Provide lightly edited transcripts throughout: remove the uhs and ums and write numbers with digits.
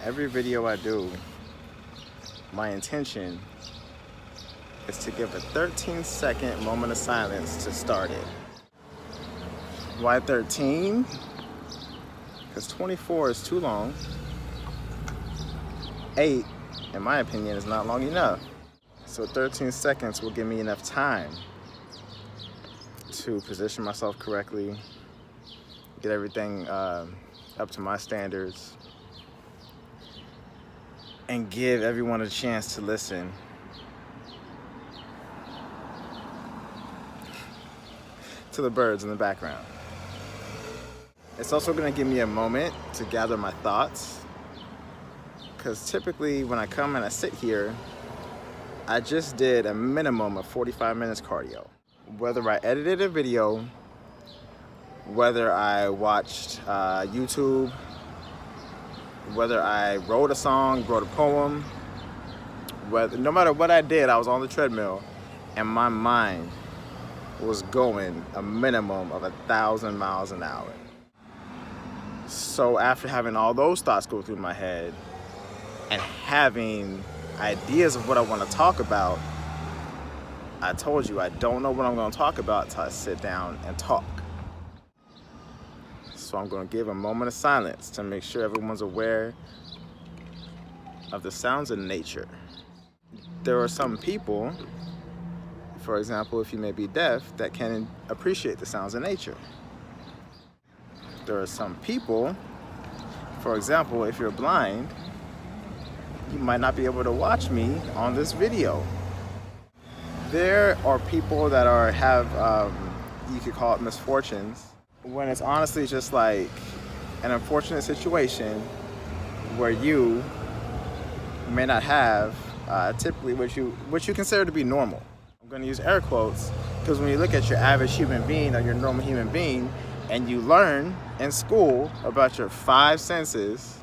Every video I do, my intention is to give a 13-second moment of silence to start it. Why 13? Because 24 is too long. 8, in my opinion, is not long enough. So 13 seconds will give me enough time to position myself correctly, get everything up to my standards, and give everyone a chance to listen. To the birds in the background. It's also going to give me a moment to gather my thoughts, because typically when I come and I sit here, I just did a minimum of 45 minutes cardio. Whether I edited a video, whether I watched YouTube, whether I wrote a song, wrote a poem, no matter what I did, I was on the treadmill and my mind was going a minimum of 1,000 miles an hour. So after having all those thoughts go through my head and having ideas of what I want to talk about, I told you I don't know what I'm going to talk about until I sit down and talk. So I'm going to give a moment of silence to make sure everyone's aware of the sounds of nature. There are some people, for example, if you may be deaf, that can appreciate the sounds of nature. There are some people, for example, if you're blind, you might not be able to watch me on this video. There are people that have you could call it misfortunes, when it's honestly just like an unfortunate situation where you may not have typically what you consider to be normal. I'm going to use air quotes because when you look at your average human being or your normal human being and you learn in school about your 5 senses,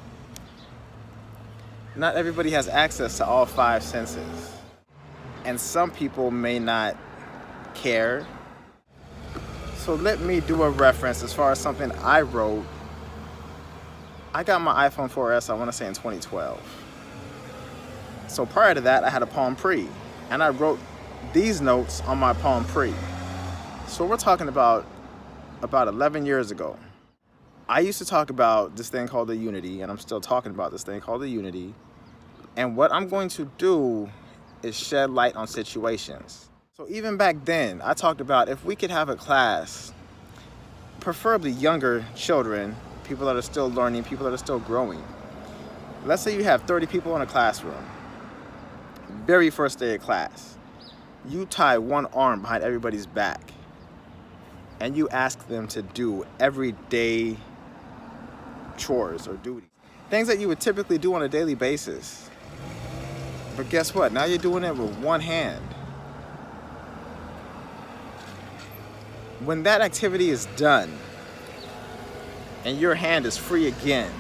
not everybody has access to all 5 senses. And some people may not care. So let me do a reference as far as something I wrote. I got my iPhone 4S, I want to say in 2012. So prior to that, I had a Palm Pre, and I wrote these notes on my Palm Pre. So we're talking about 11 years ago. I used to talk about this thing called the Unity, and I'm still talking about this thing called the Unity. And what I'm going to do is shed light on situations. So even back then, I talked about if we could have a class, preferably younger children, people that are still learning, people that are still growing. Let's say you have 30 people in a classroom. Very first day of class. You tie one arm behind everybody's back and you ask them to do everyday chores or duties. Things that you would typically do on a daily basis. But guess what? Now you're doing it with one hand. When that activity is done and your hand is free again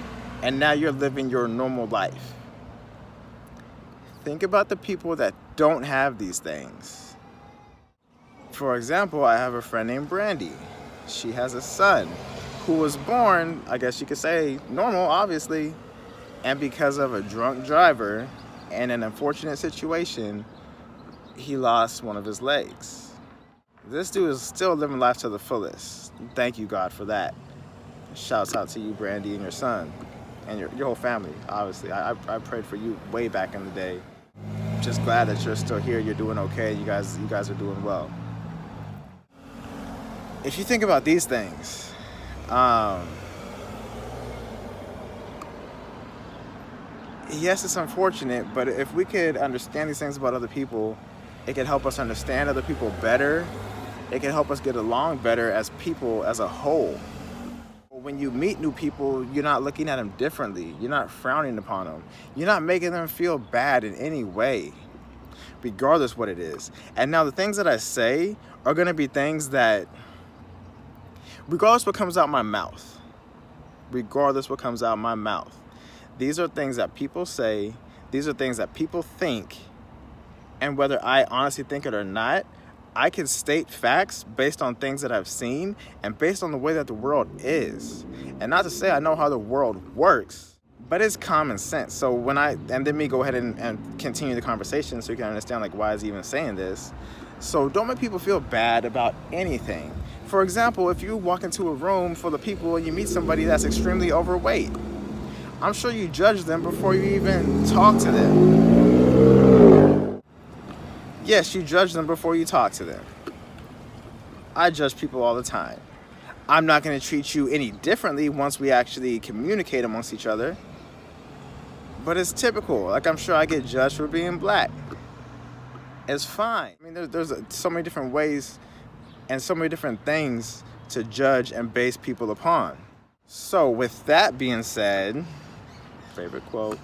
and now you're living your normal life, think about the people that don't have these things. For example, I have a friend named Brandy. She has a son who was born, I guess you could say, normal, obviously, and because of a drunk driver and an unfortunate situation, he lost one of his legs. This dude is still living life to the fullest. Thank you, God, for that. Shouts out to you, Brandy, and your son, and your whole family, obviously. I prayed for you way back in the day. Just glad that you're still here, you're doing okay, you guys are doing well. If you think about these things, yes, it's unfortunate, but if we could understand these things about other people, it could help us understand other people better. It can help us get along better as people as a whole. When you meet new people, you're not looking at them differently. You're not frowning upon them. You're not making them feel bad in any way, regardless what it is. And now the things that I say are going to be things that, regardless what comes out my mouth, these are things that people say, these are things that people think, and whether I honestly think it or not, I can state facts based on things that I've seen and based on the way that the world is. And not to say I know how the world works, But it's common sense. So and then me go ahead and continue the conversation so you can understand like why is he even saying this. So don't make people feel bad about anything. For example, if you walk into a room full of people and you meet somebody that's extremely overweight, I'm sure you judge them before you even talk to them. Yes, you judge them before you talk to them. I judge people all the time. I'm not going to treat you any differently once we actually communicate amongst each other. But it's typical. Like, I'm sure I get judged for being black. It's fine. I mean, there's so many different ways and so many different things to judge and base people upon. So with that being said, favorite quote.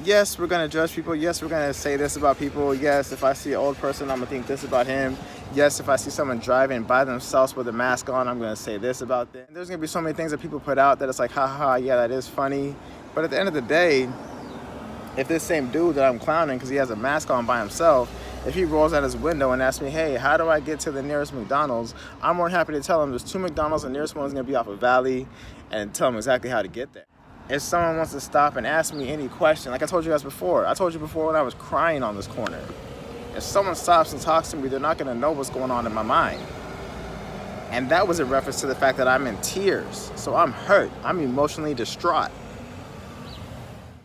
Yes, we're going to judge people. Yes, we're going to say this about people. Yes, if I see an old person, I'm going to think this about him. Yes, if I see someone driving by themselves with a mask on, I'm going to say this about them. There's going to be so many things that people put out that it's like, ha ha, yeah, that is funny. But at the end of the day, if this same dude that I'm clowning because he has a mask on by himself, if he rolls out his window and asks me, hey, how do I get to the nearest McDonald's? I'm more than happy to tell him there's 2 McDonald's, the nearest one is going to be off of Valley, and tell him exactly how to get there. If someone wants to stop and ask me any question, like I told you guys before, when I was crying on this corner, if someone stops and talks to me, they're not going to know what's going on in my mind. And that was a reference to the fact that I'm in tears. So I'm hurt. I'm emotionally distraught.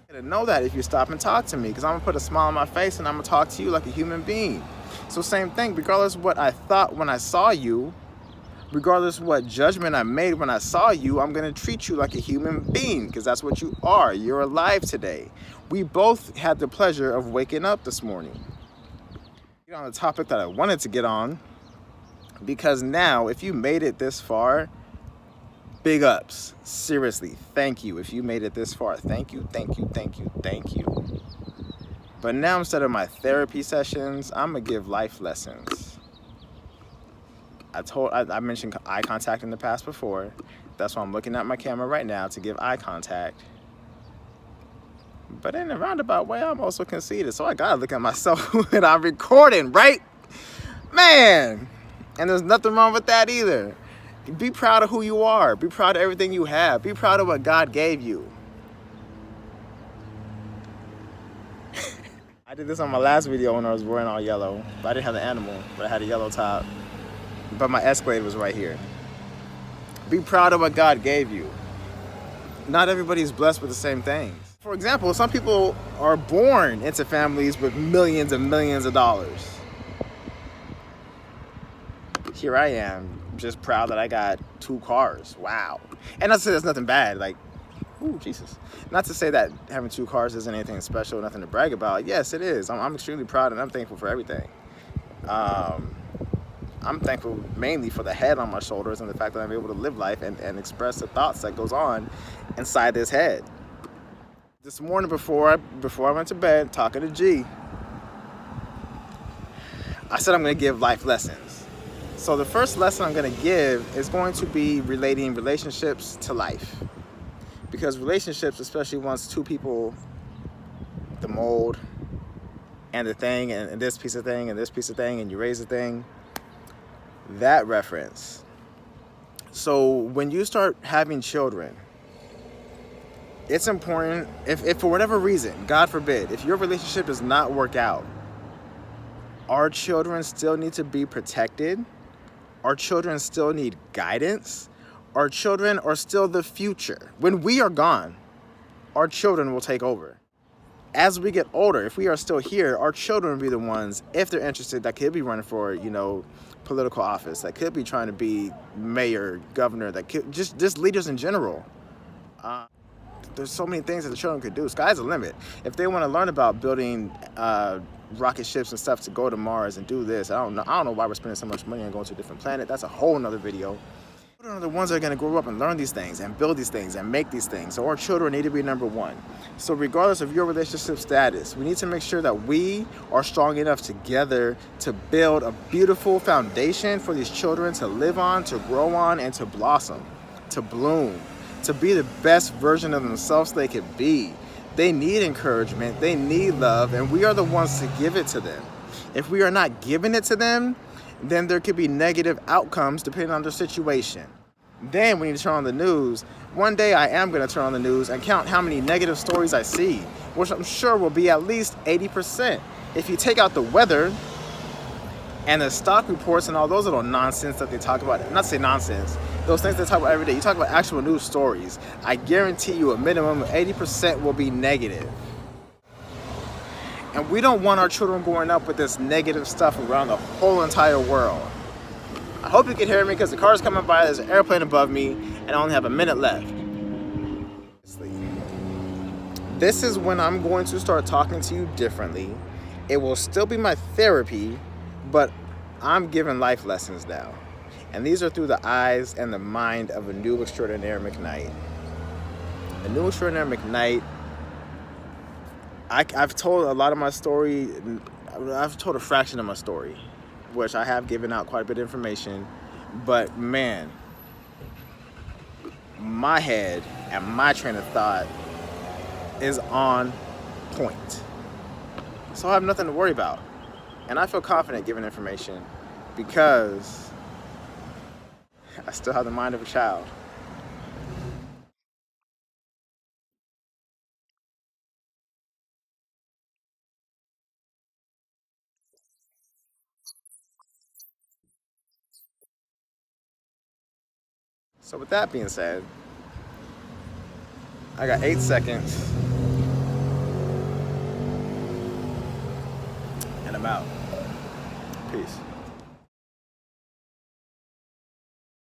To know that if you stop and talk to me, because I'm gonna put a smile on my face and I'm gonna talk to you like a human being. So same thing, regardless of what I thought when I saw you, regardless of what judgment I made when I saw you, I'm gonna treat you like a human being, because that's what you are. You're alive today. We both had the pleasure of waking up this morning. Get on the topic that I wanted to get on, because now if you made it this far, big ups. Seriously, thank you. If you made it this far, thank you, thank you, thank you, thank you. But now instead of my therapy sessions, I'm gonna give life lessons. I mentioned eye contact in the past before. That's why I'm looking at my camera right now to give eye contact. But in a roundabout way, I'm also conceited. So I gotta look at myself when I'm recording, right? Man! And there's nothing wrong with that either. Be proud of who you are. Be proud of everything you have. Be proud of what God gave you. I did this on my last video when I was wearing all yellow. But I didn't have the animal, but I had a yellow top. But my Escalade was right here. Be proud of what God gave you. Not everybody's blessed with the same things. For example, some people are born into families with millions and millions of dollars. Here I am, just proud that I got 2 cars. Wow. And not to say that's nothing bad. Like, ooh, Jesus. Not to say that having 2 cars isn't anything special, nothing to brag about. Yes, it is. I'm extremely proud and I'm thankful for everything. I'm thankful mainly for the head on my shoulders and the fact that I'm able to live life and express the thoughts that goes on inside this head. This morning before I went to bed, talking to G, I said I'm going to give life lessons. So the first lesson I'm going to give is going to be relating relationships to life. Because relationships, especially once 2 people, the mold and the thing and this piece of thing and this piece of thing and you raise a thing, that reference. So when you start having children, it's important, if for whatever reason, God forbid, if your relationship does not work out, our children still need to be protected. Our children still need guidance. Our children are still the future. When we are gone, our children will take over. As we get older, if we are still here, our children will be the ones, if they're interested, that could be running for, political office, that could be trying to be mayor, governor, that could just leaders in general. There's so many things that the children could do. Sky's the limit. If they want to learn about building rocket ships and stuff to go to Mars and do this, I don't know why we're spending so much money on going to a different planet. That's a whole nother video. Children are the ones that are going to grow up and learn these things and build these things and make these things. So our children need to be number one. So regardless of your relationship status, we need to make sure that we are strong enough together to build a beautiful foundation for these children to live on, to grow on, and to blossom, to bloom, to be the best version of themselves they could be. They need encouragement, they need love, and we are the ones to give it to them. If we are not giving it to them, then there could be negative outcomes depending on their situation. Then we need to turn on the news One day I am going to turn on the news and count how many negative stories I see, which I'm sure will be at least 80%. If you take out the weather and the stock reports and all those little nonsense that they talk about, not to say nonsense, those things they talk about every day, you talk about actual news stories, I guarantee you a minimum of 80% will be negative. And we don't want our children growing up with this negative stuff around the whole entire world. I hope you can hear me because the car is coming by, there's an airplane above me, and I only have a minute left. This is when I'm going to start talking to you differently. It will still be my therapy, but I'm giving life lessons now. And these are through the eyes and the mind of a new extraordinary Mcknight. A new extraordinary Mcknight. I've told a lot of my story. I've told a fraction of my story, which I have given out quite a bit of information. But man, my head and my train of thought is on point. So I have nothing to worry about. And I feel confident giving information because I still have the mind of a child. So with that being said, I got 8 seconds and I'm out. Peace.